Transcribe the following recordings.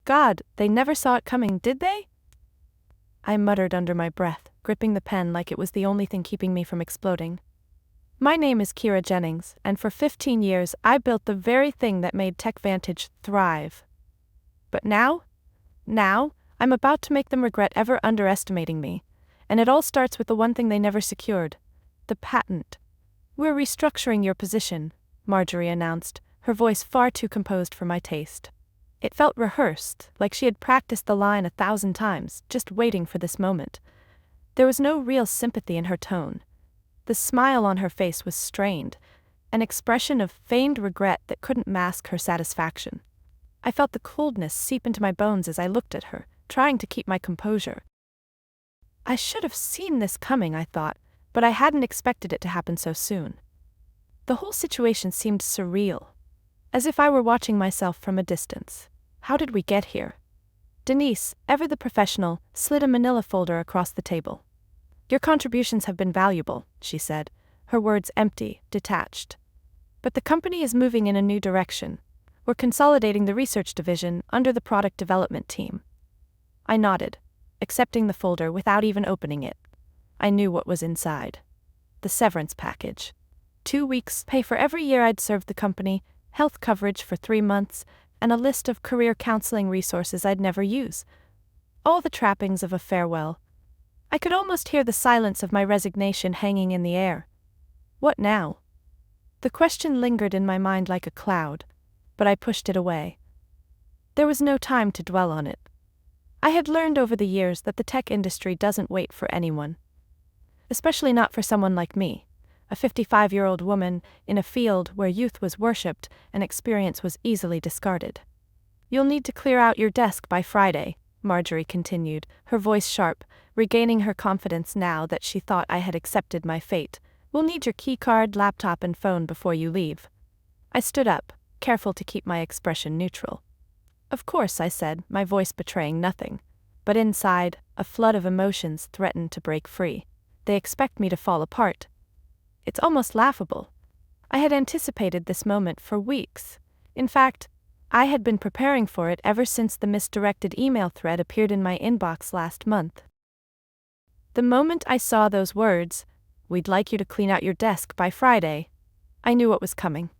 God, they never saw it coming, did they? I muttered under my breath, gripping the pen like it was the only thing keeping me from exploding. My name is Kira Jennings, and for 15 years I built the very thing that made TechVantage thrive. But now, I'm about to make them regret ever underestimating me. And it all starts with the one thing they never secured, the patent. We're restructuring your position, Marjorie announced, her voice far too composed for my taste. It felt rehearsed, like she had practiced the line 1,000 times, just waiting for this moment. There was no real sympathy in her tone. The smile on her face was strained, an expression of feigned regret that couldn't mask her satisfaction. I felt the coldness seep into my bones as I looked at her, trying to keep my composure. I should have seen this coming, I thought, but I hadn't expected it to happen so soon. The whole situation seemed surreal, as if I were watching myself from a distance. How did we get here? Denise, ever the professional, slid a manila folder across the table. Your contributions have been valuable, she said, her words empty, detached. But the company is moving in a new direction. We're consolidating the research division under the product development team. I nodded, accepting the folder without even opening it. I knew what was inside. The severance package. 2 weeks' pay for every year I'd served the company, health coverage for 3 months, and a list of career counseling resources I'd never use. All the trappings of a farewell. I could almost hear the silence of my resignation hanging in the air. What now? The question lingered in my mind like a cloud, but I pushed it away. There was no time to dwell on it. I had learned over the years that the tech industry doesn't wait for anyone. Especially not for someone like me, a 55-year-old woman in a field where youth was worshipped and experience was easily discarded. You'll need to clear out your desk by Friday, Marjorie continued, her voice sharp, regaining her confidence now that she thought I had accepted my fate. We'll need your keycard, laptop, and phone before you leave. I stood up, careful to keep my expression neutral. Of course, I said, my voice betraying nothing. But inside, a flood of emotions threatened to break free. They expect me to fall apart. It's almost laughable. I had anticipated this moment for weeks. In fact, I had been preparing for it ever since the misdirected email thread appeared in my inbox last month. The moment I saw those words, "We'd like you to clean out your desk by Friday," I knew what was coming.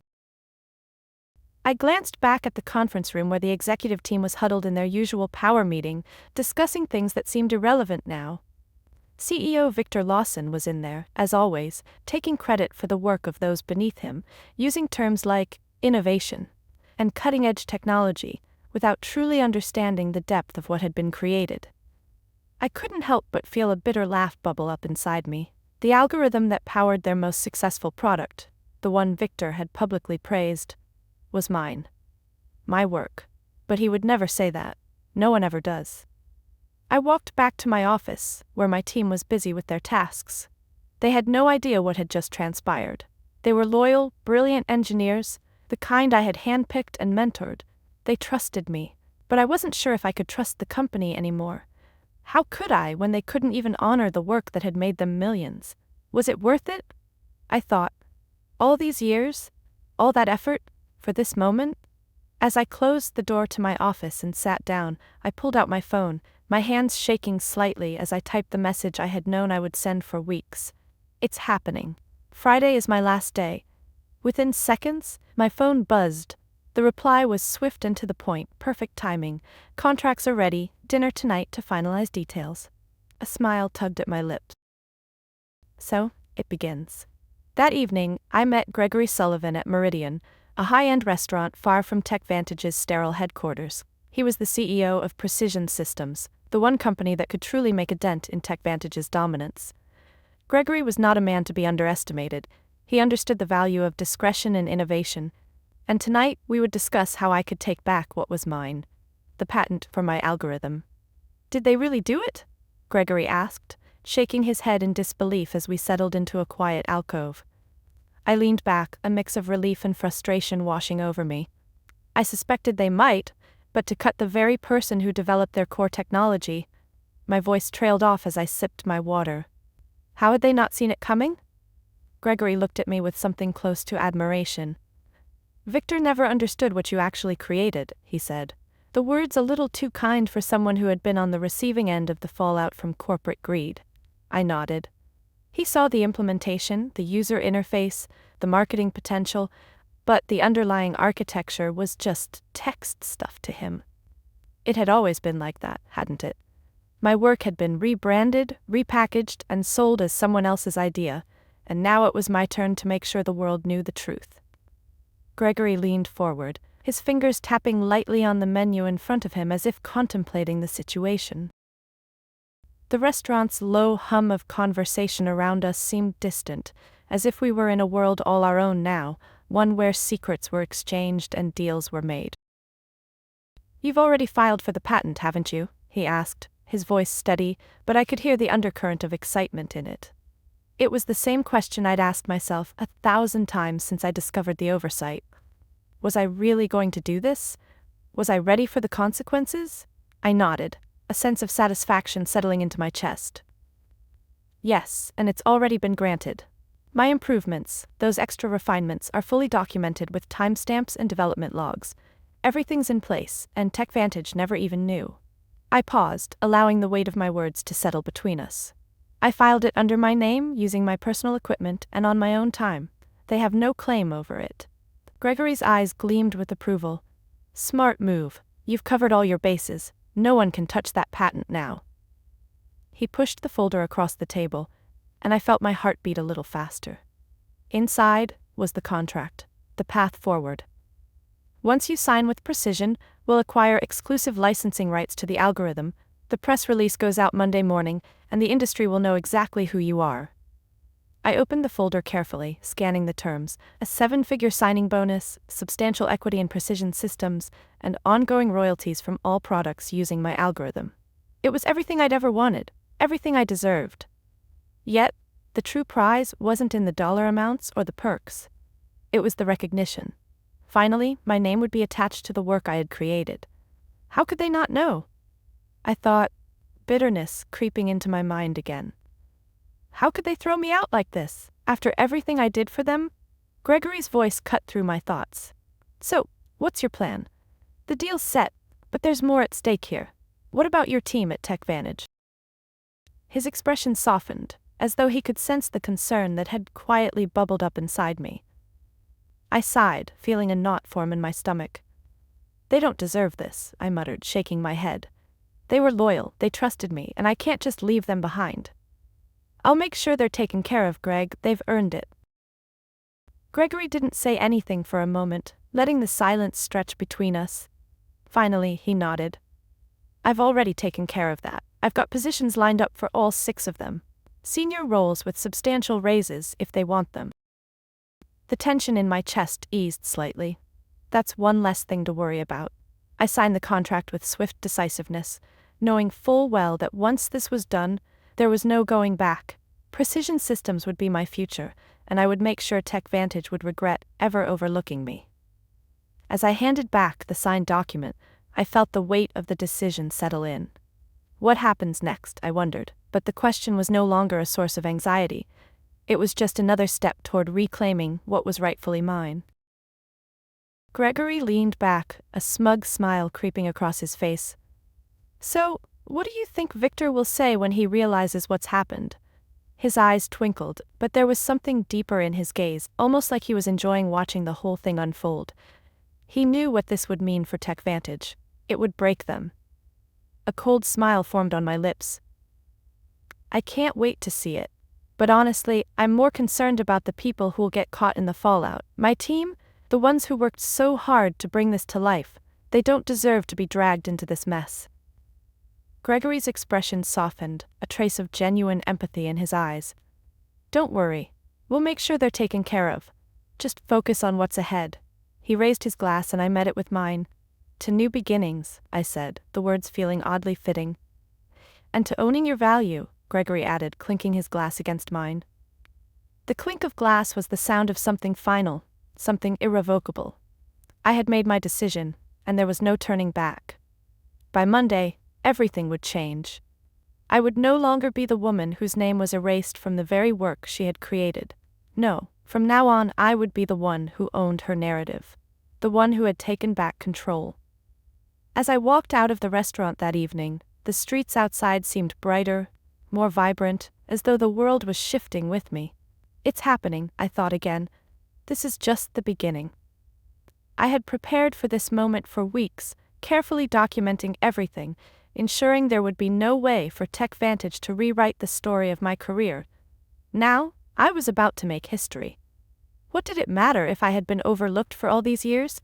I glanced back at the conference room where the executive team was huddled in their usual power meeting, discussing things that seemed irrelevant now. CEO Victor Lawson was in there, as always, taking credit for the work of those beneath him, using terms like innovation and cutting-edge technology, without truly understanding the depth of what had been created. I couldn't help but feel a bitter laugh bubble up inside me. The algorithm that powered their most successful product, the one Victor had publicly praised, was mine. My work. But he would never say that. No one ever does. I walked back to my office, where my team was busy with their tasks. They had no idea what had just transpired. They were loyal, brilliant engineers, the kind I had handpicked and mentored. They trusted me, but I wasn't sure if I could trust the company anymore. How could I when they couldn't even honor the work that had made them millions? Was it worth it? I thought. All these years? All that effort? For this moment? As I closed the door to my office and sat down, I pulled out my phone, my hands shaking slightly as I typed the message I had known I would send for weeks. It's happening. Friday is my last day. Within seconds, my phone buzzed. The reply was swift and to the point, perfect timing. Contracts are ready, dinner tonight to finalize details. A smile tugged at my lips. So, it begins. That evening, I met Gregory Sullivan at Meridian, a high-end restaurant far from TechVantage's sterile headquarters. He was the CEO of Precision Systems, the one company that could truly make a dent in TechVantage's dominance. Gregory was not a man to be underestimated. He understood the value of discretion and innovation, and tonight we would discuss how I could take back what was mine, the patent for my algorithm. Did they really do it? Gregory asked, shaking his head in disbelief as we settled into a quiet alcove. I leaned back, a mix of relief and frustration washing over me. I suspected they might, but to cut the very person who developed their core technology. My voice trailed off as I sipped my water. How had they not seen it coming? Gregory looked at me with something close to admiration. Victor never understood what you actually created, he said. the words a little too kind for someone who had been on the receiving end of the fallout from corporate greed. I nodded. He saw the implementation, the user interface, the marketing potential, but the underlying architecture was just text stuff to him. It had always been like that, hadn't it? My work had been rebranded, repackaged, and sold as someone else's idea, and now it was my turn to make sure the world knew the truth. Gregory leaned forward, his fingers tapping lightly on the menu in front of him as if contemplating the situation. The restaurant's low hum of conversation around us seemed distant, as if we were in a world all our own now, one where secrets were exchanged and deals were made. "You've already filed for the patent, haven't you?" he asked, his voice steady, but I could hear the undercurrent of excitement in it. It was the same question I'd asked myself 1,000 times since I discovered the oversight. Was I really going to do this? Was I ready for the consequences? I nodded, a sense of satisfaction settling into my chest. "Yes, and it's already been granted. My improvements, those extra refinements, are fully documented with timestamps and development logs. Everything's in place, and TechVantage never even knew." I paused, allowing the weight of my words to settle between us. "I filed it under my name, using my personal equipment, and on my own time. They have no claim over it." Gregory's eyes gleamed with approval. "Smart move. You've covered all your bases. No one can touch that patent now." He pushed the folder across the table, and I felt my heart beat a little faster. Inside was the contract, the path forward. "Once you sign with Precision, we'll acquire exclusive licensing rights to the algorithm. The press release goes out Monday morning, and the industry will know exactly who you are." I opened the folder carefully, scanning the terms: a 7-figure signing bonus, substantial equity in Precision Systems, and ongoing royalties from all products using my algorithm. It was everything I'd ever wanted, everything I deserved. Yet, the true prize wasn't in the dollar amounts or the perks. It was the recognition. Finally, my name would be attached to the work I had created. How could they not know? I thought, bitterness creeping into my mind again. How could they throw me out like this, after everything I did for them? Gregory's voice cut through my thoughts. "So, what's your plan? The deal's set, but there's more at stake here. What about your team at TechVantage?" His expression softened, as though he could sense the concern that had quietly bubbled up inside me. I sighed, feeling a knot form in my stomach. "They don't deserve this," I muttered, shaking my head. "They were loyal, they trusted me, and I can't just leave them behind." "I'll make sure they're taken care of, Greg, they've earned it." Gregory didn't say anything for a moment, letting the silence stretch between us. Finally, he nodded. "I've already taken care of that. I've got positions lined up for all 6 of them. Senior roles with substantial raises if they want them." The tension in my chest eased slightly. That's one less thing to worry about. I signed the contract with swift decisiveness, knowing full well that once this was done, there was no going back. Precision Systems would be my future, and I would make sure TechVantage would regret ever overlooking me. As I handed back the signed document, I felt the weight of the decision settle in. What happens next, I wondered, but the question was no longer a source of anxiety. It was just another step toward reclaiming what was rightfully mine. Gregory leaned back, a smug smile creeping across his face. "So, what do you think Victor will say when he realizes what's happened?" His eyes twinkled, but there was something deeper in his gaze, almost like he was enjoying watching the whole thing unfold. He knew what this would mean for TechVantage. It would break them. A cold smile formed on my lips. "I can't wait to see it. But honestly, I'm more concerned about the people who'll get caught in the fallout. My team, the ones who worked so hard to bring this to life, they don't deserve to be dragged into this mess." Gregory's expression softened, a trace of genuine empathy in his eyes. "Don't worry. We'll make sure they're taken care of. Just focus on what's ahead." He raised his glass and I met it with mine. "To new beginnings," I said, the words feeling oddly fitting. "And to owning your value," Gregory added, clinking his glass against mine. The clink of glass was the sound of something final, something irrevocable. I had made my decision, and there was no turning back. By Monday, everything would change. I would no longer be the woman whose name was erased from the very work she had created. No, from now on I would be the one who owned her narrative. The one who had taken back control. As I walked out of the restaurant that evening, the streets outside seemed brighter, more vibrant, as though the world was shifting with me. It's happening, I thought again. This is just the beginning. I had prepared for this moment for weeks, carefully documenting everything, ensuring there would be no way for TechVantage to rewrite the story of my career. Now, I was about to make history. What did it matter if I had been overlooked for all these years?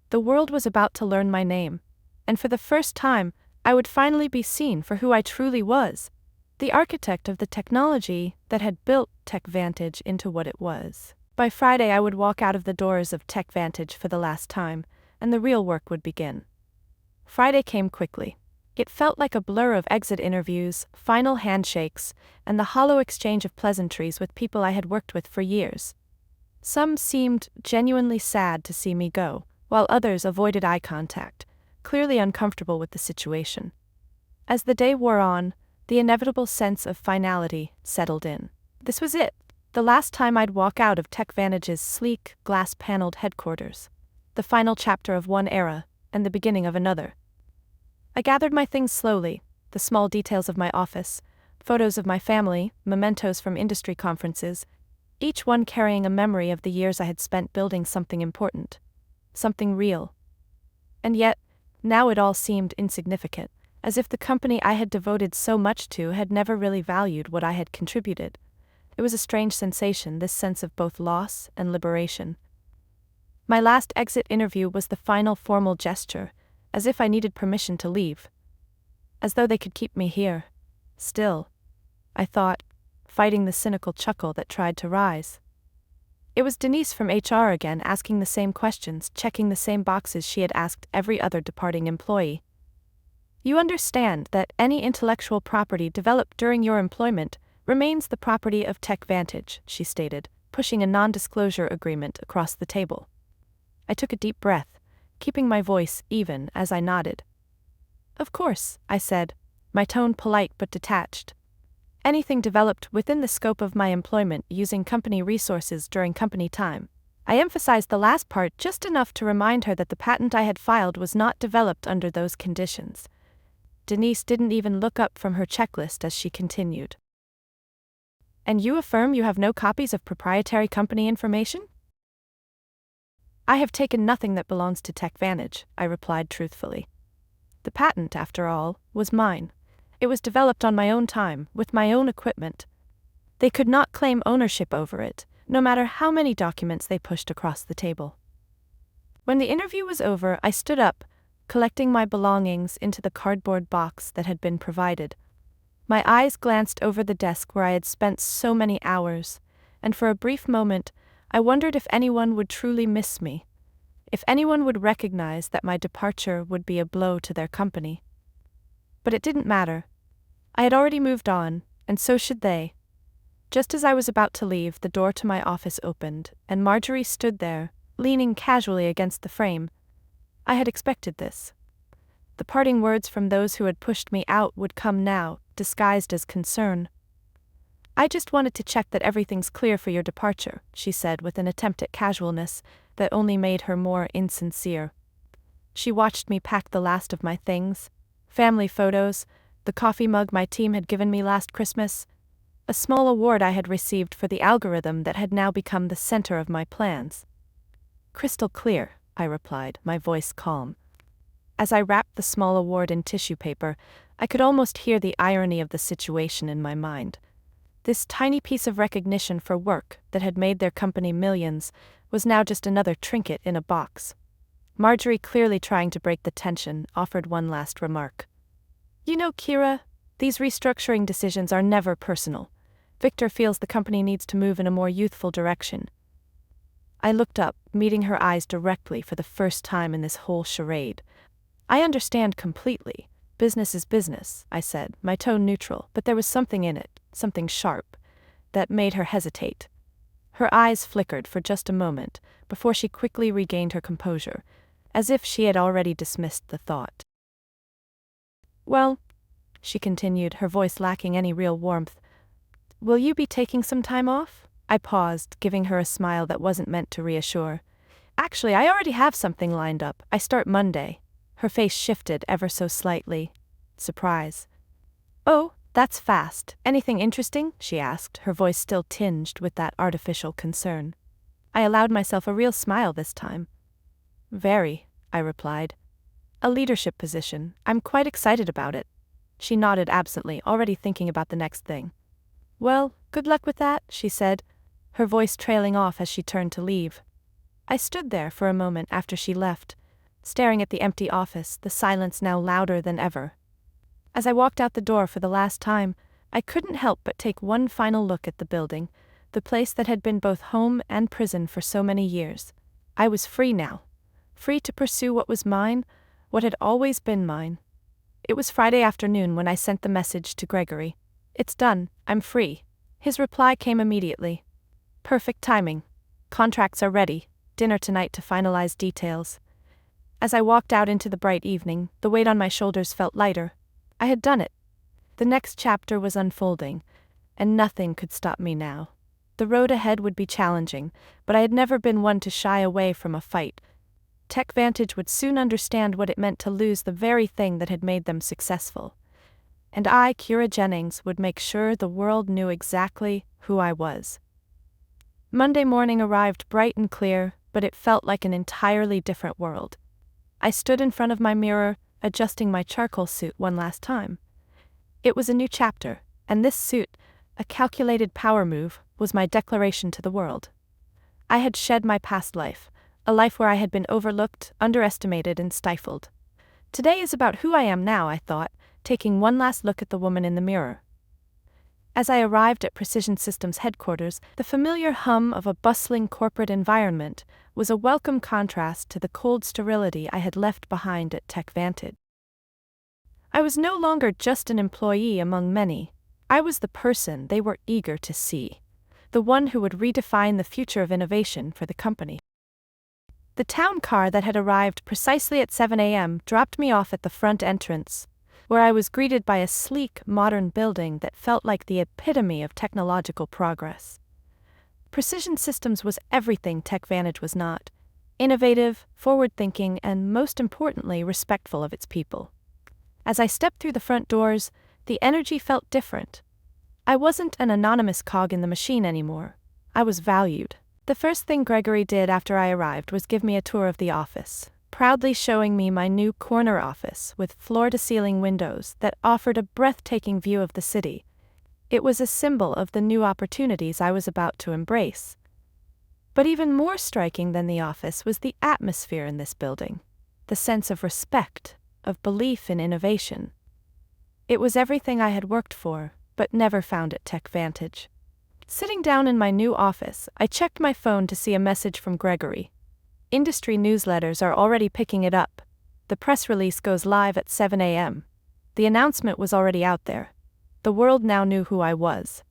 The world was about to learn my name, and for the first time, I would finally be seen for who I truly was, the architect of the technology that had built TechVantage into what it was. By Friday, I would walk out of the doors of TechVantage for the last time, and the real work would begin. Friday came quickly. It felt like a blur of exit interviews, final handshakes, and the hollow exchange of pleasantries with people I had worked with for years. Some seemed genuinely sad to see me go, while others avoided eye contact, clearly uncomfortable with the situation. As the day wore on, the inevitable sense of finality settled in. This was it, the last time I'd walk out of TechVantage's sleek, glass-paneled headquarters. The final chapter of one era, and the beginning of another. I gathered my things slowly, the small details of my office, photos of my family, mementos from industry conferences, each one carrying a memory of the years I had spent building something important, something real. And yet, now it all seemed insignificant, as if the company I had devoted so much to had never really valued what I had contributed. It was a strange sensation, this sense of both loss and liberation. My last exit interview was the final formal gesture, as if I needed permission to leave. As though they could keep me here. Still, I thought, fighting the cynical chuckle that tried to rise. It was Denise from HR again, asking the same questions, checking the same boxes she had asked every other departing employee. You understand that any intellectual property developed during your employment remains the property of TechVantage, she stated, pushing a non-disclosure agreement across the table. I took a deep breath, keeping my voice even as I nodded. Of course, I said, my tone polite but detached. Anything developed within the scope of my employment using company resources during company time. I emphasized the last part just enough to remind her that the patent I had filed was not developed under those conditions. Denise didn't even look up from her checklist as she continued. And you affirm you have no copies of proprietary company information? I have taken nothing that belongs to TechVantage, I replied truthfully. The patent, after all, was mine. It was developed on my own time, with my own equipment. They could not claim ownership over it, no matter how many documents they pushed across the table. When the interview was over, I stood up, collecting my belongings into the cardboard box that had been provided. My eyes glanced over the desk where I had spent so many hours, and for a brief moment, I wondered if anyone would truly miss me, if anyone would recognize that my departure would be a blow to their company. But it didn't matter. I had already moved on, and so should they. Just as I was about to leave, the door to my office opened, and Marjorie stood there, leaning casually against the frame. I had expected this. The parting words from those who had pushed me out would come now, disguised as concern. I just wanted to check that everything's clear for your departure, she said with an attempt at casualness that only made her more insincere. She watched me pack the last of my things, family photos, the coffee mug my team had given me last Christmas, a small award I had received for the algorithm that had now become the center of my plans. Crystal clear, I replied, my voice calm. As I wrapped the small award in tissue paper, I could almost hear the irony of the situation in my mind. This tiny piece of recognition for work that had made their company millions was now just another trinket in a box. Marjorie, clearly trying to break the tension, offered one last remark. You know, Kira, these restructuring decisions are never personal. Victor feels the company needs to move in a more youthful direction. I looked up, meeting her eyes directly for the first time in this whole charade. I understand completely. Business is business, I said, my tone neutral, but there was something in it, something sharp, that made her hesitate. Her eyes flickered for just a moment, before she quickly regained her composure, as if she had already dismissed the thought. Well, she continued, her voice lacking any real warmth, will you be taking some time off? I paused, giving her a smile that wasn't meant to reassure. Actually, I already have something lined up. I start Monday. Her face shifted ever so slightly. Surprise. "Oh, that's fast. Anything interesting?" she asked, her voice still tinged with that artificial concern. I allowed myself a real smile this time. "Very," I replied. "A leadership position. I'm quite excited about it." She nodded absently, already thinking about the next thing. "Well, good luck with that," she said, her voice trailing off as she turned to leave. I stood there for a moment after she left, staring at the empty office, the silence now louder than ever. As I walked out the door for the last time, I couldn't help but take one final look at the building, the place that had been both home and prison for so many years. I was free now. Free to pursue what was mine, what had always been mine. It was Friday afternoon when I sent the message to Gregory. "It's done, I'm free." His reply came immediately. "Perfect timing. Contracts are ready, dinner tonight to finalize details." As I walked out into the bright evening, the weight on my shoulders felt lighter. I had done it. The next chapter was unfolding, and nothing could stop me now. The road ahead would be challenging, but I had never been one to shy away from a fight. TechVantage would soon understand what it meant to lose the very thing that had made them successful. And I, Kira Jennings, would make sure the world knew exactly who I was. Monday morning arrived bright and clear, but it felt like an entirely different world. I stood in front of my mirror, adjusting my charcoal suit one last time. It was a new chapter, and this suit, a calculated power move, was my declaration to the world. I had shed my past life, a life where I had been overlooked, underestimated, and stifled. Today is about who I am now, I thought, taking one last look at the woman in the mirror. As I arrived at Precision Systems headquarters, the familiar hum of a bustling corporate environment was a welcome contrast to the cold sterility I had left behind at TechVantage. I was no longer just an employee among many. I was the person they were eager to see, the one who would redefine the future of innovation for the company. The town car that had arrived precisely at 7 a.m. dropped me off at the front entrance, where I was greeted by a sleek, modern building that felt like the epitome of technological progress. Precision Systems was everything TechVantage was not: innovative, forward-thinking, and most importantly, respectful of its people. As I stepped through the front doors, the energy felt different. I wasn't an anonymous cog in the machine anymore. I was valued. The first thing Gregory did after I arrived was give me a tour of the office, proudly showing me my new corner office with floor-to-ceiling windows that offered a breathtaking view of the city. It was a symbol of the new opportunities I was about to embrace. But even more striking than the office was the atmosphere in this building, the sense of respect, of belief in innovation. It was everything I had worked for, but never found at TechVantage. Sitting down in my new office, I checked my phone to see a message from Gregory. Industry newsletters are already picking it up. The press release goes live at 7 a.m. The announcement was already out there. The world now knew who I was.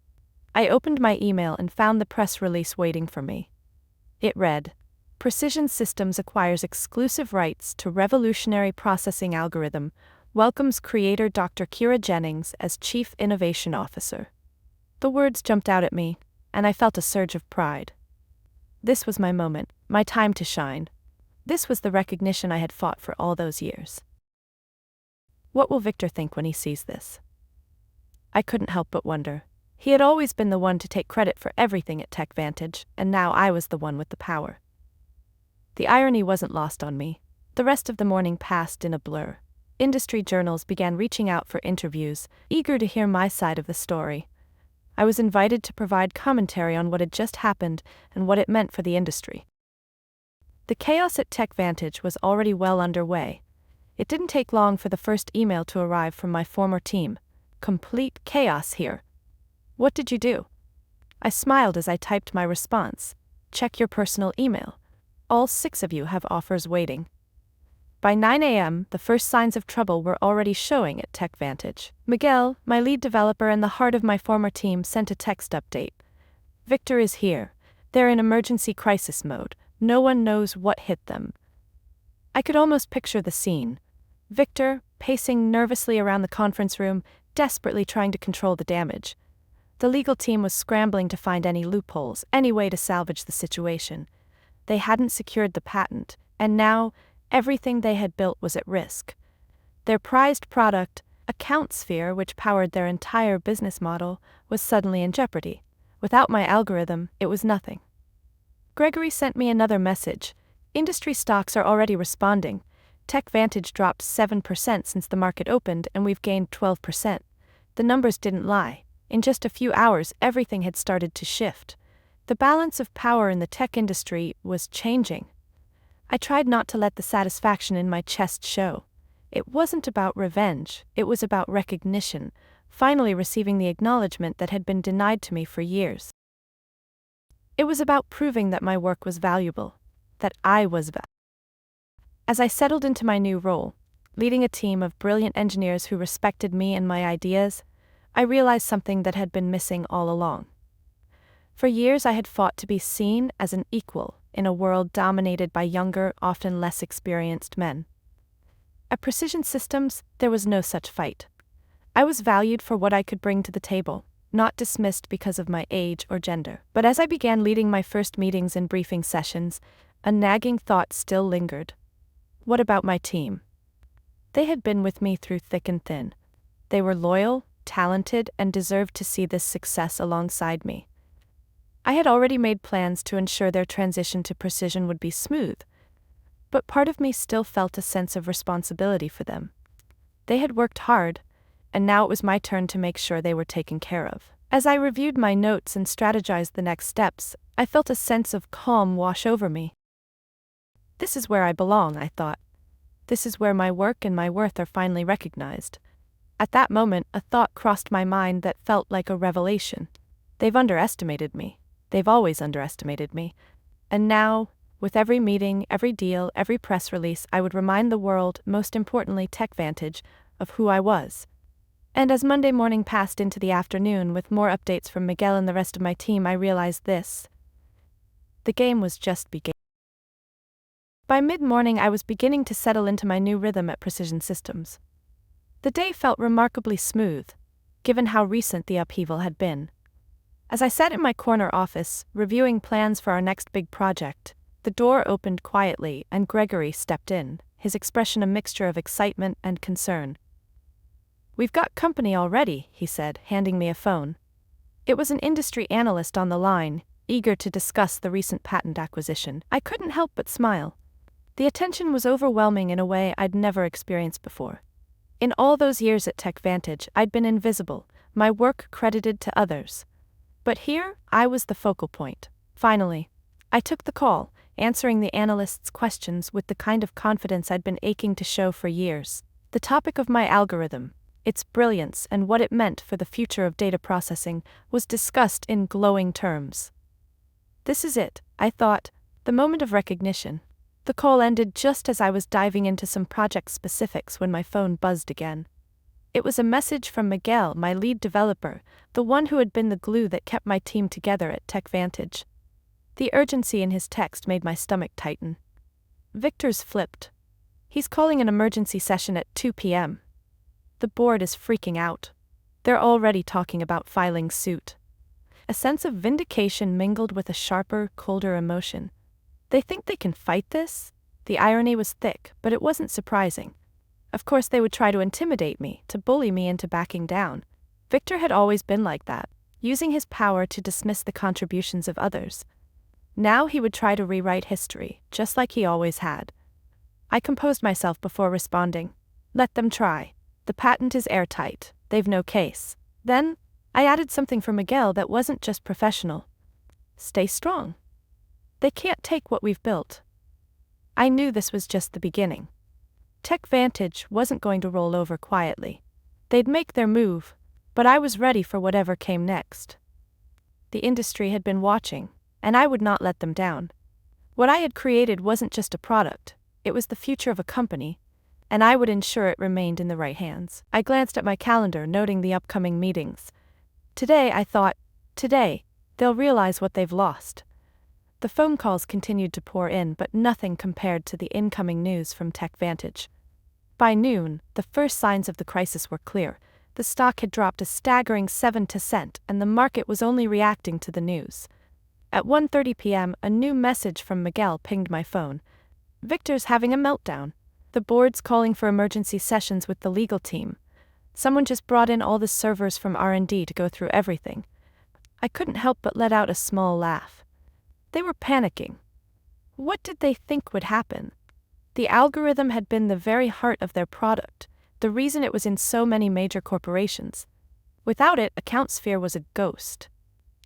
I opened my email and found the press release waiting for me. It read, "Precision Systems acquires exclusive rights to revolutionary processing algorithm, welcomes creator Dr. Kira Jennings as Chief Innovation Officer." The words jumped out at me, and I felt a surge of pride. This was my moment, my time to shine. This was the recognition I had fought for all those years. What will Victor think when he sees this? I couldn't help but wonder. He had always been the one to take credit for everything at TechVantage, and now I was the one with the power. The irony wasn't lost on me. The rest of the morning passed in a blur. Industry journals began reaching out for interviews, eager to hear my side of the story. I was invited to provide commentary on what had just happened and what it meant for the industry. The chaos at TechVantage was already well underway. It didn't take long for the first email to arrive from my former team. "Complete chaos here. What did you do?" I smiled as I typed my response. "Check your personal email. All 6 of you have offers waiting." By 9 a.m., the first signs of trouble were already showing at TechVantage. Miguel, my lead developer and the heart of my former team, sent a text update. "Victor is here. They're in emergency crisis mode. No one knows what hit them." I could almost picture the scene. Victor, pacing nervously around the conference room, desperately trying to control the damage. The legal team was scrambling to find any loopholes, any way to salvage the situation. They hadn't secured the patent, and now Everything they had built was at risk. Their prized product, AccountSphere, which powered their entire business model, was suddenly in jeopardy. Without my algorithm, it was nothing. Gregory sent me another message. Industry stocks are already responding. TechVantage dropped 7% since the market opened, and we've gained 12%. The numbers didn't lie. In just a few hours, everything had started to shift. The balance of power in the tech industry was changing. I tried not to let the satisfaction in my chest show. It wasn't about revenge, it was about recognition, finally receiving the acknowledgement that had been denied to me for years. It was about proving that my work was valuable, that I was valuable. As I settled into my new role, leading a team of brilliant engineers who respected me and my ideas, I realized something that had been missing all along. For years I had fought to be seen as an equal in a world dominated by younger, often less experienced men. At Precision Systems, there was no such fight. I was valued for what I could bring to the table, not dismissed because of my age or gender. But as I began leading my first meetings and briefing sessions, a nagging thought still lingered. What about my team? They had been with me through thick and thin. They were loyal, talented, and deserved to see this success alongside me. I had already made plans to ensure their transition to Precision would be smooth, but part of me still felt a sense of responsibility for them. They had worked hard, and now it was my turn to make sure they were taken care of. As I reviewed my notes and strategized the next steps, I felt a sense of calm wash over me. This is where I belong, I thought. This is where my work and my worth are finally recognized. At that moment, a thought crossed my mind that felt like a revelation. They've underestimated me. They've always underestimated me. And now, with every meeting, every deal, every press release, I would remind the world, most importantly TechVantage, of who I was. And as Monday morning passed into the afternoon with more updates from Miguel and the rest of my team, I realized this. The game was just beginning. By mid-morning, I was beginning to settle into my new rhythm at Precision Systems. The day felt remarkably smooth, given how recent the upheaval had been. As I sat in my corner office, reviewing plans for our next big project, the door opened quietly and Gregory stepped in, his expression a mixture of excitement and concern. "We've got company already," he said, handing me a phone. It was an industry analyst on the line, eager to discuss the recent patent acquisition. I couldn't help but smile. The attention was overwhelming in a way I'd never experienced before. In all those years at TechVantage, I'd been invisible, my work credited to others. But here, I was the focal point. Finally, I took the call, answering the analyst's questions with the kind of confidence I'd been aching to show for years. The topic of my algorithm, its brilliance and what it meant for the future of data processing, was discussed in glowing terms. This is it, I thought, the moment of recognition. The call ended just as I was diving into some project specifics when my phone buzzed again. It was a message from Miguel, my lead developer, the one who had been the glue that kept my team together at TechVantage. The urgency in his text made my stomach tighten. Victor's flipped. He's calling an emergency session at 2 p.m. The board is freaking out. They're already talking about filing suit. A sense of vindication mingled with a sharper, colder emotion. They think they can fight this? The irony was thick, but it wasn't surprising. Of course they would try to intimidate me, to bully me into backing down. Victor had always been like that, using his power to dismiss the contributions of others. Now he would try to rewrite history, just like he always had. I composed myself before responding. Let them try. The patent is airtight, they've no case. Then, I added something for Miguel that wasn't just professional. Stay strong. They can't take what we've built. I knew this was just the beginning. TechVantage wasn't going to roll over quietly. They'd make their move, but I was ready for whatever came next. The industry had been watching, and I would not let them down. What I had created wasn't just a product, it was the future of a company, and I would ensure it remained in the right hands. I glanced at my calendar, noting the upcoming meetings. Today, I thought, they'll realize what they've lost. The phone calls continued to pour in, but nothing compared to the incoming news from TechVantage. By noon, the first signs of the crisis were clear. The stock had dropped a staggering 7%, and the market was only reacting to the news. At 1:30 p.m., a new message from Miguel pinged my phone. Victor's having a meltdown. The board's calling for emergency sessions with the legal team. Someone just brought in all the servers from R&D to go through everything. I couldn't help but let out a small laugh. They were panicking. What did they think would happen? The algorithm had been the very heart of their product, the reason it was in so many major corporations. Without it, AccountSphere was a ghost.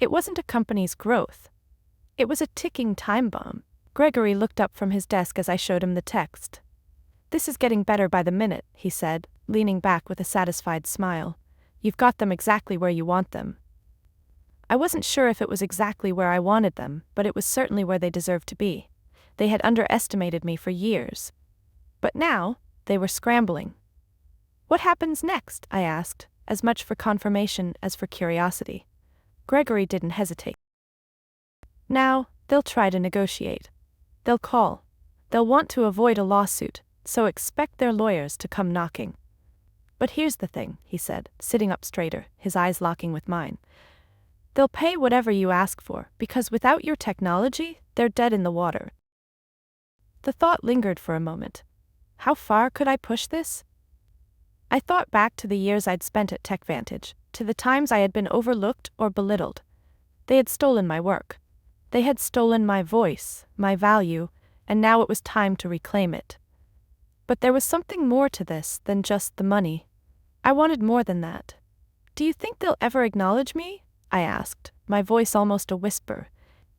It wasn't a company's growth. It was a ticking time bomb. Gregory looked up from his desk as I showed him the text. "This is getting better by the minute," he said, leaning back with a satisfied smile. "You've got them exactly where you want them." I wasn't sure if it was exactly where I wanted them, but it was certainly where they deserved to be. They had underestimated me for years. But now, they were scrambling. "What happens next?" I asked, as much for confirmation as for curiosity. Gregory didn't hesitate. "Now, they'll try to negotiate. They'll call. They'll want to avoid a lawsuit, so expect their lawyers to come knocking. But here's the thing," he said, sitting up straighter, his eyes locking with mine. "They'll pay whatever you ask for, because without your technology, they're dead in the water." The thought lingered for a moment. How far could I push this? I thought back to the years I'd spent at TechVantage, to the times I had been overlooked or belittled. They had stolen my work. They had stolen my voice, my value, and now it was time to reclaim it. But there was something more to this than just the money. I wanted more than that. "Do you think they'll ever acknowledge me?" I asked, my voice almost a whisper.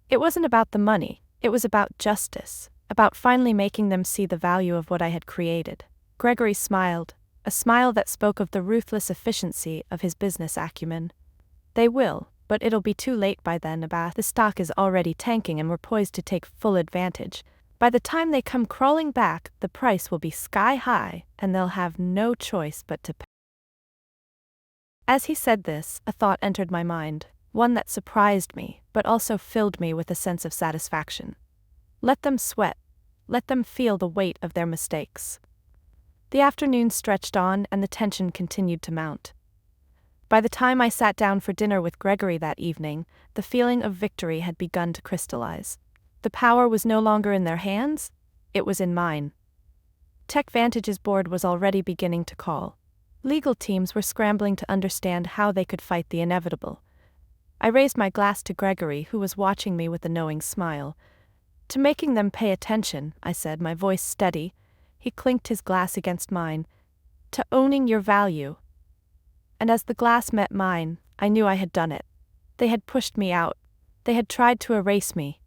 It wasn't about the money, it was about justice, about finally making them see the value of what I had created. Gregory smiled, a smile that spoke of the ruthless efficiency of his business acumen. "They will, but it'll be too late by then. The stock is already tanking and we're poised to take full advantage. By the time they come crawling back, the price will be sky high, and they'll have no choice but to pay." As he said this, a thought entered my mind, one that surprised me, but also filled me with a sense of satisfaction. Let them sweat. Let them feel the weight of their mistakes. The afternoon stretched on and the tension continued to mount. By the time I sat down for dinner with Gregory that evening, the feeling of victory had begun to crystallize. The power was no longer in their hands, it was in mine. TechVantage's board was already beginning to call. Legal teams were scrambling to understand how they could fight the inevitable. I raised my glass to Gregory, who was watching me with a knowing smile. "To making them pay attention," I said, my voice steady. He clinked his glass against mine. "To owning your value." And as the glass met mine, I knew I had done it. They had pushed me out. They had tried to erase me.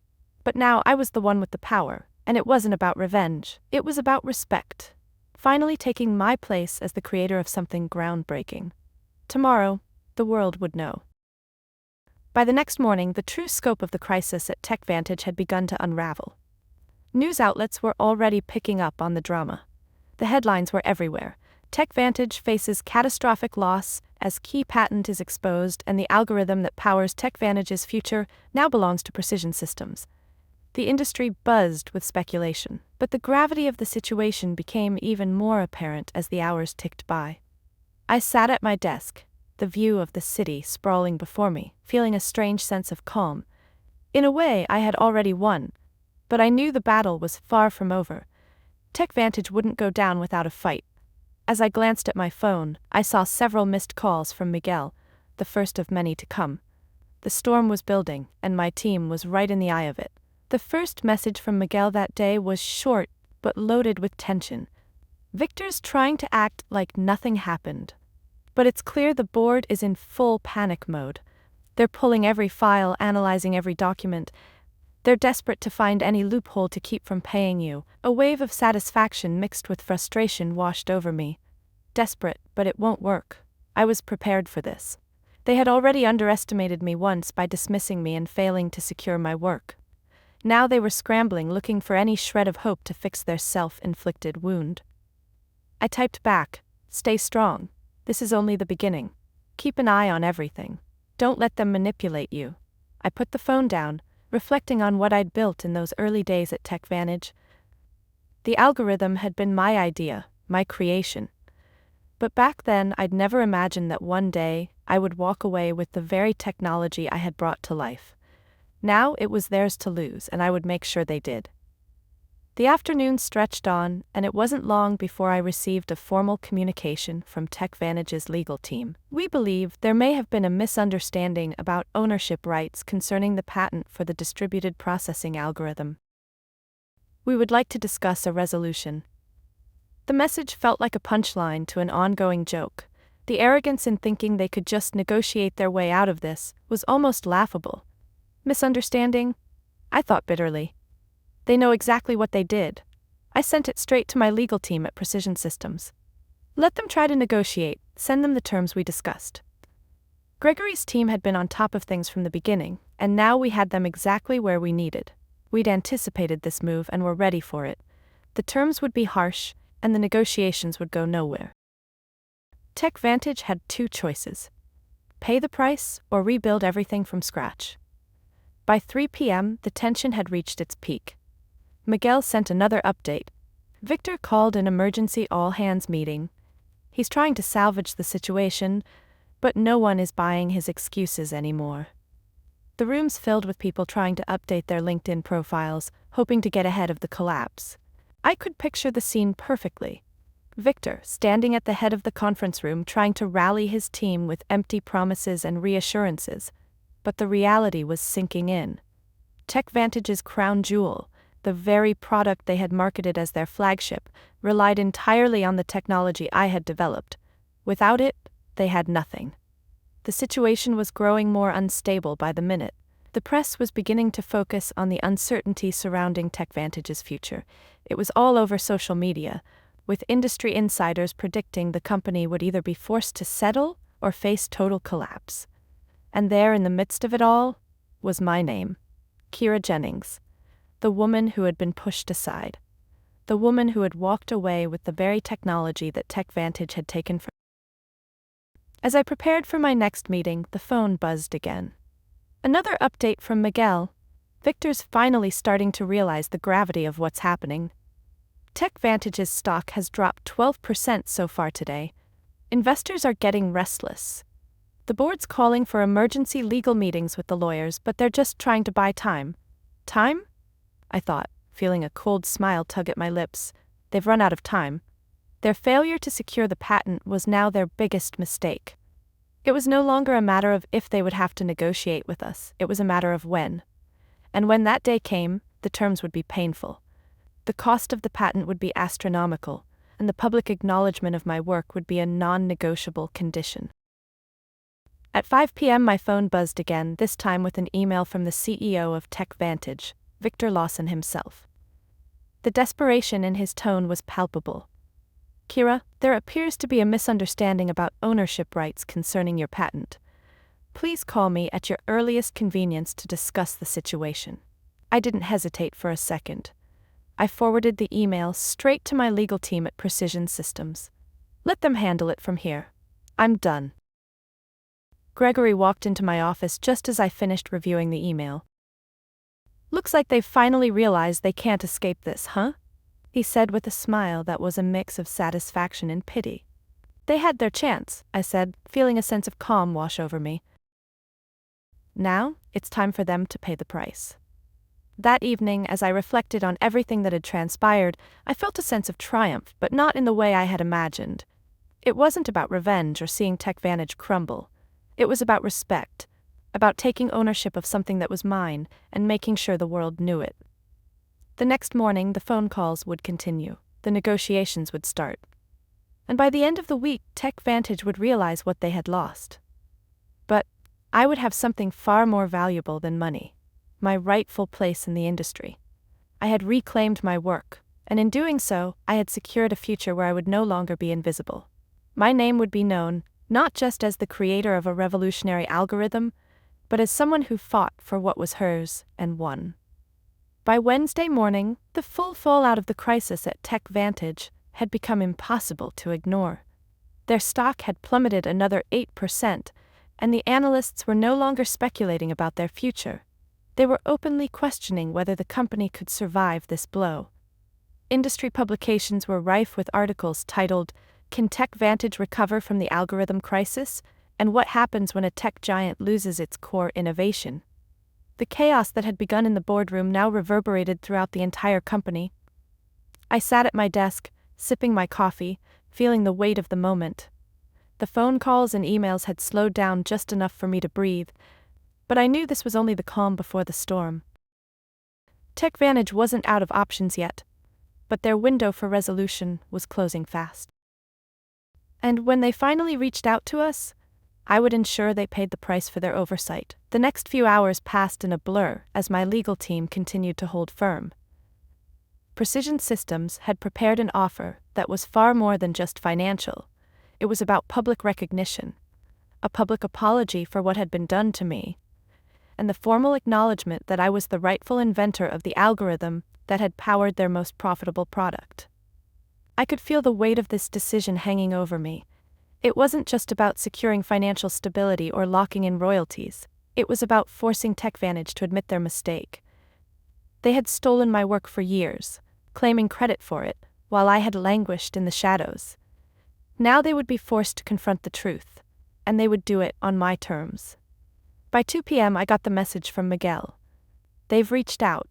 But now I was the one with the power, and it wasn't about revenge. It was about respect. Finally taking my place as the creator of something groundbreaking. Tomorrow, the world would know. By the next morning, the true scope of the crisis at TechVantage had begun to unravel. News outlets were already picking up on the drama. The headlines were everywhere. TechVantage faces catastrophic loss as key patent is exposed, and the algorithm that powers TechVantage's future now belongs to Precision Systems. The industry buzzed with speculation, but the gravity of the situation became even more apparent as the hours ticked by. I sat at my desk, the view of the city sprawling before me, feeling a strange sense of calm. In a way, I had already won, but I knew the battle was far from over. TechVantage wouldn't go down without a fight. As I glanced at my phone, I saw several missed calls from Miguel, the first of many to come. The storm was building, and my team was right in the eye of it. The first message from Miguel that day was short, but loaded with tension. "Victor's trying to act like nothing happened. But it's clear the board is in full panic mode. They're pulling every file, analyzing every document. They're desperate to find any loophole to keep from paying you." A wave of satisfaction mixed with frustration washed over me. Desperate, but it won't work. I was prepared for this. They had already underestimated me once by dismissing me and failing to secure my work. Now they were scrambling, looking for any shred of hope to fix their self-inflicted wound. I typed back, "Stay strong. This is only the beginning. Keep an eye on everything. Don't let them manipulate you." I put the phone down, reflecting on what I'd built in those early days at TechVantage. The algorithm had been my idea, my creation. But back then I'd never imagined that one day I would walk away with the very technology I had brought to life. Now it was theirs to lose, and I would make sure they did. The afternoon stretched on, and it wasn't long before I received a formal communication from TechVantage's legal team. We believe there may have been a misunderstanding about ownership rights concerning the patent for the distributed processing algorithm. We would like to discuss a resolution. The message felt like a punchline to an ongoing joke. The arrogance in thinking they could just negotiate their way out of this was almost laughable. Misunderstanding? I thought bitterly. They know exactly what they did. I sent it straight to my legal team at Precision Systems. Let them try to negotiate, send them the terms we discussed. Gregory's team had been on top of things from the beginning, and now we had them exactly where we needed. We'd anticipated this move and were ready for it. The terms would be harsh, and the negotiations would go nowhere. TechVantage had two choices: pay the price or rebuild everything from scratch. By 3 p.m., the tension had reached its peak. Miguel sent another update. Victor called an emergency all-hands meeting. He's trying to salvage the situation, but no one is buying his excuses anymore. The room's filled with people trying to update their LinkedIn profiles, hoping to get ahead of the collapse. I could picture the scene perfectly. Victor, standing at the head of the conference room trying to rally his team with empty promises and reassurances. But the reality was sinking in. TechVantage's crown jewel, the very product they had marketed as their flagship, relied entirely on the technology I had developed. Without it, they had nothing. The situation was growing more unstable by the minute. The press was beginning to focus on the uncertainty surrounding TechVantage's future. It was all over social media, with industry insiders predicting the company would either be forced to settle or face total collapse. And there, in the midst of it all, was my name, Kira Jennings, the woman who had been pushed aside, the woman who had walked away with the very technology that TechVantage had taken from. As I prepared for my next meeting, the phone buzzed again. Another update from Miguel. Victor's finally starting to realize the gravity of what's happening. TechVantage's stock has dropped 12% so far today. Investors are getting restless. The board's calling for emergency legal meetings with the lawyers, but they're just trying to buy time. Time? I thought, feeling a cold smile tug at my lips. They've run out of time. Their failure to secure the patent was now their biggest mistake. It was no longer a matter of if they would have to negotiate with us, it was a matter of when. And when that day came, the terms would be painful. The cost of the patent would be astronomical, and the public acknowledgement of my work would be a non-negotiable condition. At 5 p.m. my phone buzzed again, this time with an email from the CEO of TechVantage, Victor Lawson himself. The desperation in his tone was palpable. Kira, there appears to be a misunderstanding about ownership rights concerning your patent. Please call me at your earliest convenience to discuss the situation. I didn't hesitate for a second. I forwarded the email straight to my legal team at Precision Systems. Let them handle it from here. I'm done. Gregory walked into my office just as I finished reviewing the email. Looks like they've finally realized they can't escape this, huh? He said with a smile that was a mix of satisfaction and pity. They had their chance, I said, feeling a sense of calm wash over me. Now, it's time for them to pay the price. That evening, as I reflected on everything that had transpired, I felt a sense of triumph, but not in the way I had imagined. It wasn't about revenge or seeing TechVantage crumble. It was about respect, about taking ownership of something that was mine and making sure the world knew it. The next morning, the phone calls would continue. The negotiations would start. And by the end of the week, TechVantage would realize what they had lost. But I would have something far more valuable than money: my rightful place in the industry. I had reclaimed my work, and in doing so, I had secured a future where I would no longer be invisible. My name would be known, not just as the creator of a revolutionary algorithm, but as someone who fought for what was hers and won. By Wednesday morning, the full fallout of the crisis at TechVantage had become impossible to ignore. Their stock had plummeted another 8%, and the analysts were no longer speculating about their future. They were openly questioning whether the company could survive this blow. Industry publications were rife with articles titled, "Can TechVantage recover from the algorithm crisis?" and "What happens when a tech giant loses its core innovation?" The chaos that had begun in the boardroom now reverberated throughout the entire company. I sat at my desk, sipping my coffee, feeling the weight of the moment. The phone calls and emails had slowed down just enough for me to breathe, but I knew this was only the calm before the storm. TechVantage wasn't out of options yet, but their window for resolution was closing fast. And when they finally reached out to us, I would ensure they paid the price for their oversight. The next few hours passed in a blur as my legal team continued to hold firm. Precision Systems had prepared an offer that was far more than just financial. It was about public recognition, a public apology for what had been done to me, and the formal acknowledgement that I was the rightful inventor of the algorithm that had powered their most profitable product. I could feel the weight of this decision hanging over me. It wasn't just about securing financial stability or locking in royalties. It was about forcing TechVantage to admit their mistake. They had stolen my work for years, claiming credit for it, while I had languished in the shadows. Now they would be forced to confront the truth, and they would do it on my terms. By 2 p.m. I got the message from Miguel. They've reached out.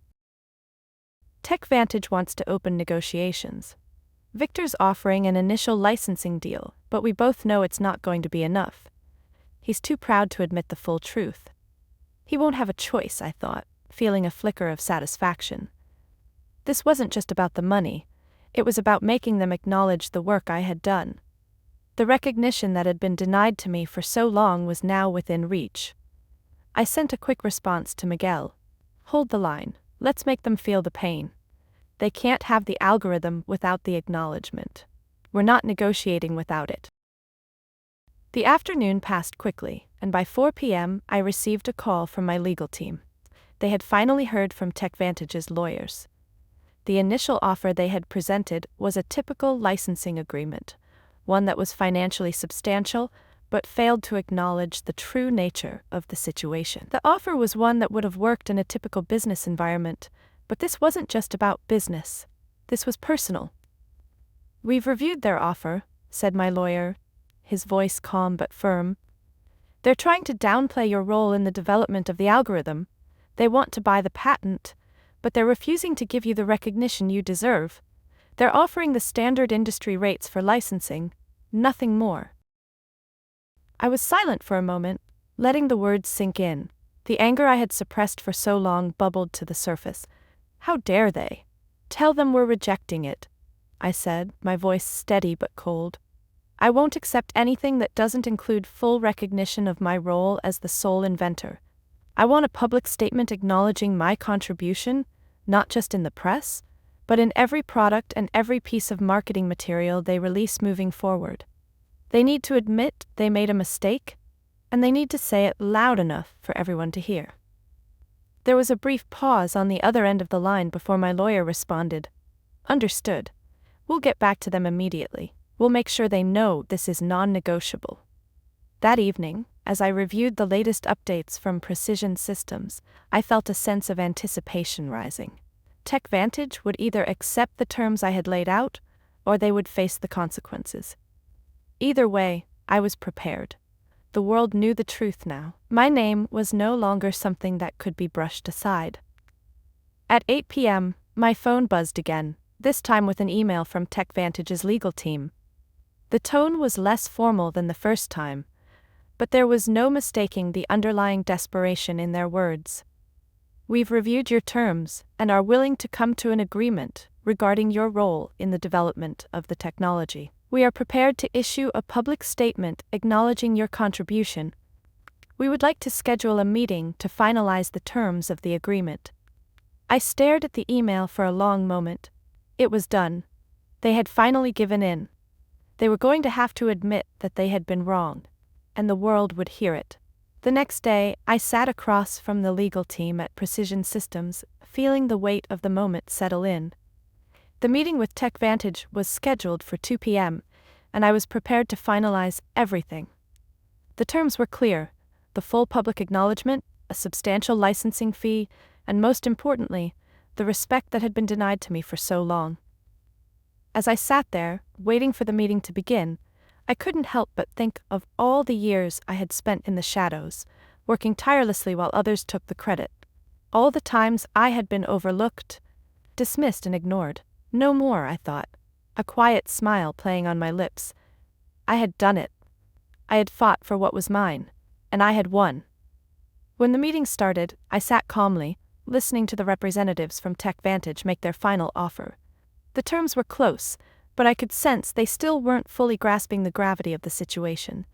TechVantage wants to open negotiations. Victor's offering an initial licensing deal, but we both know it's not going to be enough. He's too proud to admit the full truth. He won't have a choice, I thought, feeling a flicker of satisfaction. This wasn't just about the money. It was about making them acknowledge the work I had done. The recognition that had been denied to me for so long was now within reach. I sent a quick response to Miguel. Hold the line. Let's make them feel the pain. They can't have the algorithm without the acknowledgement. We're not negotiating without it. The afternoon passed quickly, and by 4 p.m. I received a call from my legal team. They had finally heard from TechVantage's lawyers. The initial offer they had presented was a typical licensing agreement, one that was financially substantial, but failed to acknowledge the true nature of the situation. The offer was one that would have worked in a typical business environment, but this wasn't just about business. This was personal. We've reviewed their offer, said my lawyer, his voice calm but firm. They're trying to downplay your role in the development of the algorithm. They want to buy the patent, but they're refusing to give you the recognition you deserve. They're offering the standard industry rates for licensing, nothing more. I was silent for a moment, letting the words sink in. The anger I had suppressed for so long bubbled to the surface. How dare they? Tell them we're rejecting it, I said, my voice steady but cold. I won't accept anything that doesn't include full recognition of my role as the sole inventor. I want a public statement acknowledging my contribution, not just in the press, but in every product and every piece of marketing material they release moving forward. They need to admit they made a mistake, and they need to say it loud enough for everyone to hear. There was a brief pause on the other end of the line before my lawyer responded. Understood. We'll get back to them immediately. We'll make sure they know this is non-negotiable. That evening, as I reviewed the latest updates from Precision Systems, I felt a sense of anticipation rising. TechVantage would either accept the terms I had laid out, or they would face the consequences. Either way, I was prepared. The world knew the truth now. My name was no longer something that could be brushed aside. At 8 p.m., my phone buzzed again, this time with an email from TechVantage's legal team. The tone was less formal than the first time, but there was no mistaking the underlying desperation in their words. We've reviewed your terms and are willing to come to an agreement regarding your role in the development of the technology. We are prepared to issue a public statement acknowledging your contribution. We would like to schedule a meeting to finalize the terms of the agreement. I stared at the email for a long moment. It was done. They had finally given in. They were going to have to admit that they had been wrong, and the world would hear it. The next day, I sat across from the legal team at Precision Systems, feeling the weight of the moment settle in. The meeting with TechVantage was scheduled for 2 p.m., and I was prepared to finalize everything. The terms were clear: the full public acknowledgement, a substantial licensing fee, and most importantly, the respect that had been denied to me for so long. As I sat there, waiting for the meeting to begin, I couldn't help but think of all the years I had spent in the shadows, working tirelessly while others took the credit. All the times I had been overlooked, dismissed and ignored. No more, I thought, a quiet smile playing on my lips. I had done it. I had fought for what was mine, and I had won. When the meeting started, I sat calmly, listening to the representatives from TechVantage make their final offer. The terms were close, but I could sense they still weren't fully grasping the gravity of the situation.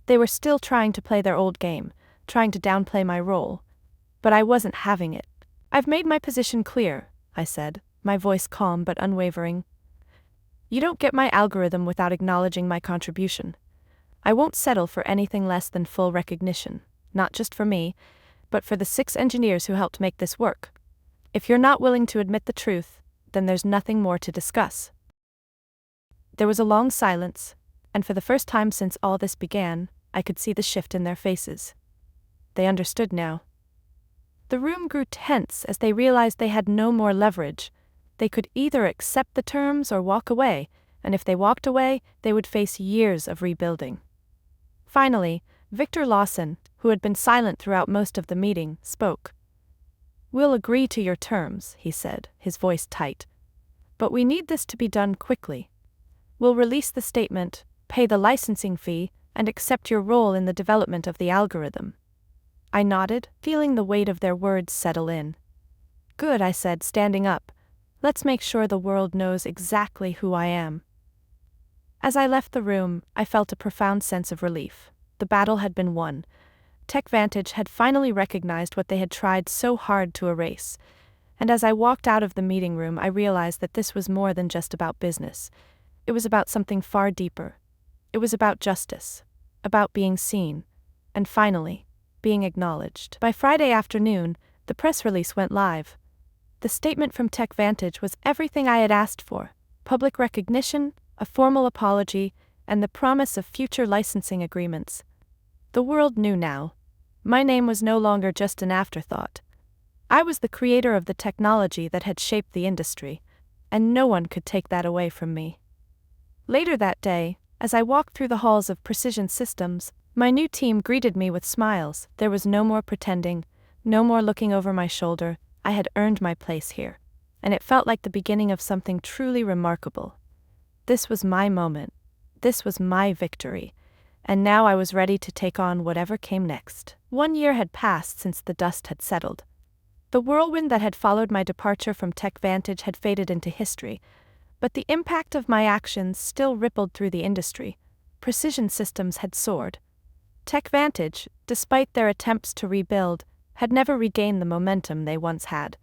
They were still trying to play their old game, trying to downplay my role. But I wasn't having it. "I've made my position clear," I said, my voice calm but unwavering. "You don't get my algorithm without acknowledging my contribution. I won't settle for anything less than full recognition, not just for me, but for the 6 engineers who helped make this work. If you're not willing to admit the truth, then there's nothing more to discuss." There was a long silence, and for the first time since all this began, I could see the shift in their faces. They understood now. The room grew tense as they realized they had no more leverage. They could either accept the terms or walk away, and if they walked away, they would face years of rebuilding. Finally, Victor Lawson, who had been silent throughout most of the meeting, spoke. "We'll agree to your terms," he said, his voice tight. "But we need this to be done quickly. We'll release the statement, pay the licensing fee, and accept your role in the development of the algorithm." I nodded, feeling the weight of their words settle in. "Good," I said, standing up. "Let's make sure the world knows exactly who I am." As I left the room, I felt a profound sense of relief. The battle had been won. TechVantage had finally recognized what they had tried so hard to erase. And as I walked out of the meeting room, I realized that this was more than just about business. It was about something far deeper. It was about justice, about being seen, and finally, being acknowledged. By Friday afternoon, the press release went live. The statement from TechVantage was everything I had asked for: public recognition, a formal apology, and the promise of future licensing agreements. The world knew now. My name was no longer just an afterthought. I was the creator of the technology that had shaped the industry, and no one could take that away from me. Later that day, as I walked through the halls of Precision Systems, my new team greeted me with smiles. There was no more pretending, no more looking over my shoulder. I had earned my place here, and it felt like the beginning of something truly remarkable. This was my moment. This was my victory, and now I was ready to take on whatever came next. 1 year had passed since the dust had settled. The whirlwind that had followed my departure from TechVantage had faded into history, but the impact of my actions still rippled through the industry. Precision Systems had soared. TechVantage, despite their attempts to rebuild, had never regained the momentum they once had.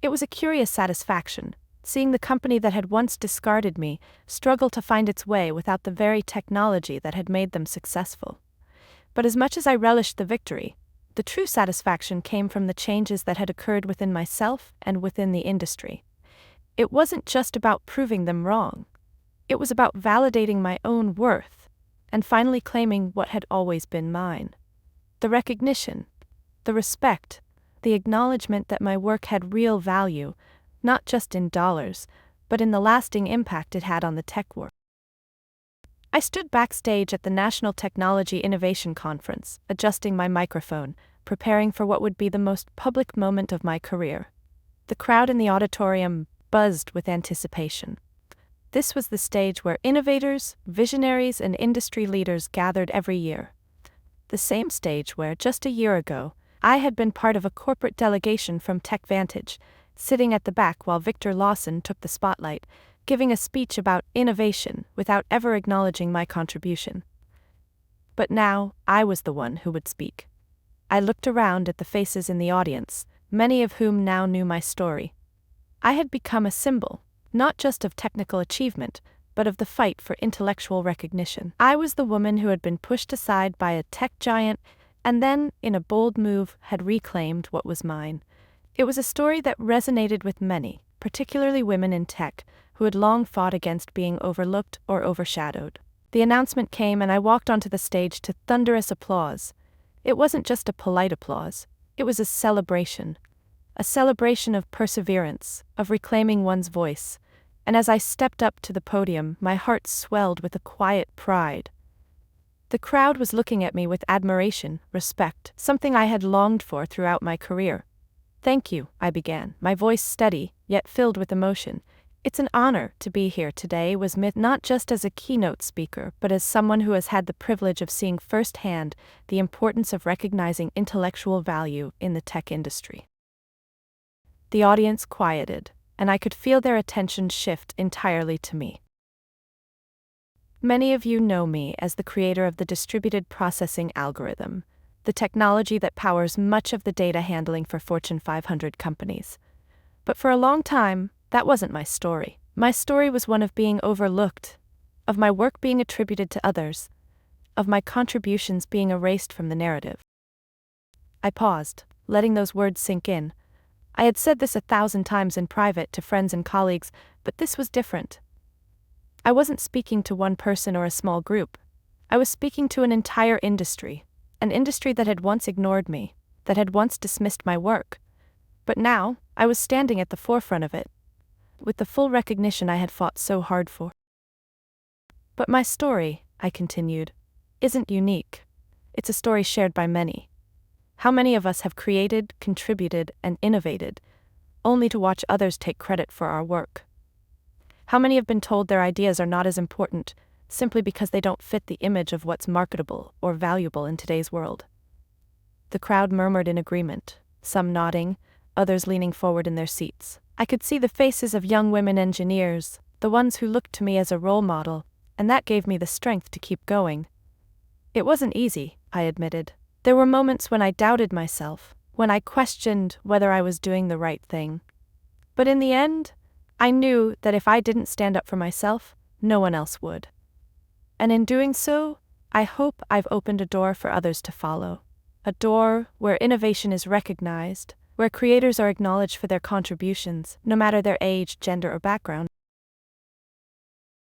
It was a curious satisfaction, seeing the company that had once discarded me struggle to find its way without the very technology that had made them successful. But as much as I relished the victory, the true satisfaction came from the changes that had occurred within myself and within the industry. It wasn't just about proving them wrong. It was about validating my own worth, and finally claiming what had always been mine. The recognition, the respect, the acknowledgement that my work had real value, not just in dollars, but in the lasting impact it had on the tech world. I stood backstage at the National Technology Innovation Conference, adjusting my microphone, preparing for what would be the most public moment of my career. The crowd in the auditorium buzzed with anticipation. This was the stage where innovators, visionaries, and industry leaders gathered every year. The same stage where, just a year ago, I had been part of a corporate delegation from TechVantage, sitting at the back while Victor Lawson took the spotlight, giving a speech about innovation without ever acknowledging my contribution. But now, I was the one who would speak. I looked around at the faces in the audience, many of whom now knew my story. I had become a symbol, not just of technical achievement, but of the fight for intellectual recognition. I was the woman who had been pushed aside by a tech giant and then, in a bold move, had reclaimed what was mine. It was a story that resonated with many, particularly women in tech, who had long fought against being overlooked or overshadowed. The announcement came and I walked onto the stage to thunderous applause. It wasn't just a polite applause, it was a celebration of perseverance, of reclaiming one's voice, and as I stepped up to the podium, my heart swelled with a quiet pride. The crowd was looking at me with admiration, respect, something I had longed for throughout my career. "Thank you," I began, my voice steady, yet filled with emotion. It's an honor to be here today with Myth, not just as a keynote speaker, but as someone who has had the privilege of seeing firsthand the importance of recognizing intellectual value in the tech industry. The audience quieted, and I could feel their attention shift entirely to me. Many of you know me as the creator of the distributed processing algorithm, the technology that powers much of the data handling for Fortune 500 companies. But for a long time, that wasn't my story. My story was one of being overlooked, of my work being attributed to others, of my contributions being erased from the narrative. I paused, letting those words sink in. I had said this 1,000 times in private to friends and colleagues, but this was different. I wasn't speaking to one person or a small group. I was speaking to an entire industry, an industry that had once ignored me, that had once dismissed my work. But now, I was standing at the forefront of it, with the full recognition I had fought so hard for. But my story, I continued, isn't unique. It's a story shared by many. How many of us have created, contributed, and innovated, only to watch others take credit for our work? How many have been told their ideas are not as important, simply because they don't fit the image of what's marketable or valuable in today's world? The crowd murmured in agreement, some nodding, others leaning forward in their seats. I could see the faces of young women engineers, the ones who looked to me as a role model, and that gave me the strength to keep going. It wasn't easy, I admitted. There were moments when I doubted myself, when I questioned whether I was doing the right thing. But in the end, I knew that if I didn't stand up for myself, no one else would. And in doing so, I hope I've opened a door for others to follow. A door where innovation is recognized, where creators are acknowledged for their contributions, no matter their age, gender, or background.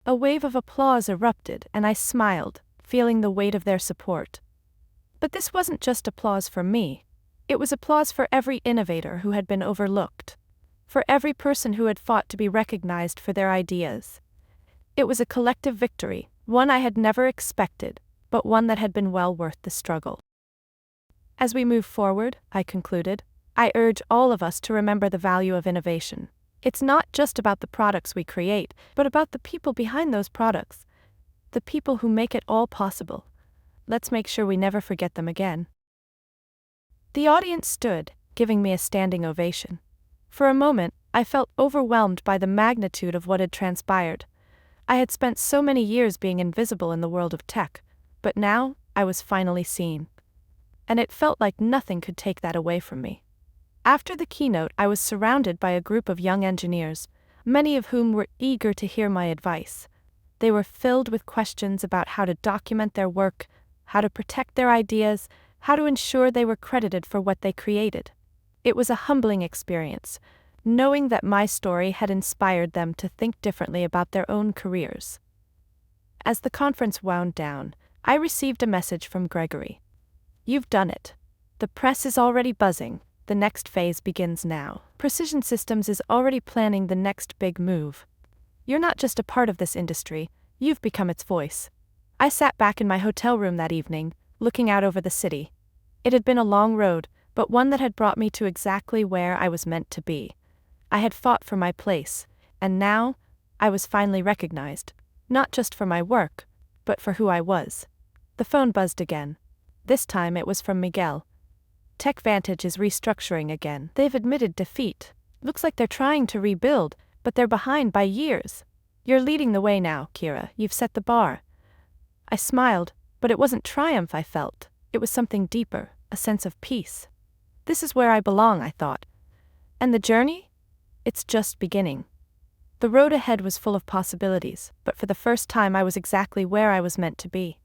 A wave of applause erupted, and I smiled, feeling the weight of their support. But this wasn't just applause for me. It was applause for every innovator who had been overlooked, for every person who had fought to be recognized for their ideas. It was a collective victory, one I had never expected, but one that had been well worth the struggle. As we move forward, I concluded, I urge all of us to remember the value of innovation. It's not just about the products we create, but about the people behind those products, the people who make it all possible. Let's make sure we never forget them again. The audience stood, giving me a standing ovation. For a moment, I felt overwhelmed by the magnitude of what had transpired. I had spent so many years being invisible in the world of tech, but now I was finally seen. And it felt like nothing could take that away from me. After the keynote, I was surrounded by a group of young engineers, many of whom were eager to hear my advice. They were filled with questions about how to document their work, how to protect their ideas, how to ensure they were credited for what they created. It was a humbling experience, knowing that my story had inspired them to think differently about their own careers. As the conference wound down, I received a message from Gregory. You've done it. The press is already buzzing. The next phase begins now. Precision Systems is already planning the next big move. You're not just a part of this industry, you've become its voice. I sat back in my hotel room that evening, looking out over the city. It had been a long road, but one that had brought me to exactly where I was meant to be. I had fought for my place, and now, I was finally recognized, not just for my work, but for who I was. The phone buzzed again. This time it was from Miguel. TechVantage is restructuring again. They've admitted defeat. Looks like they're trying to rebuild, but they're behind by years. You're leading the way now, Kira. You've set the bar. I smiled, but it wasn't triumph I felt. It was something deeper, a sense of peace. This is where I belong, I thought. And the journey? It's just beginning. The road ahead was full of possibilities, but for the first time I was exactly where I was meant to be.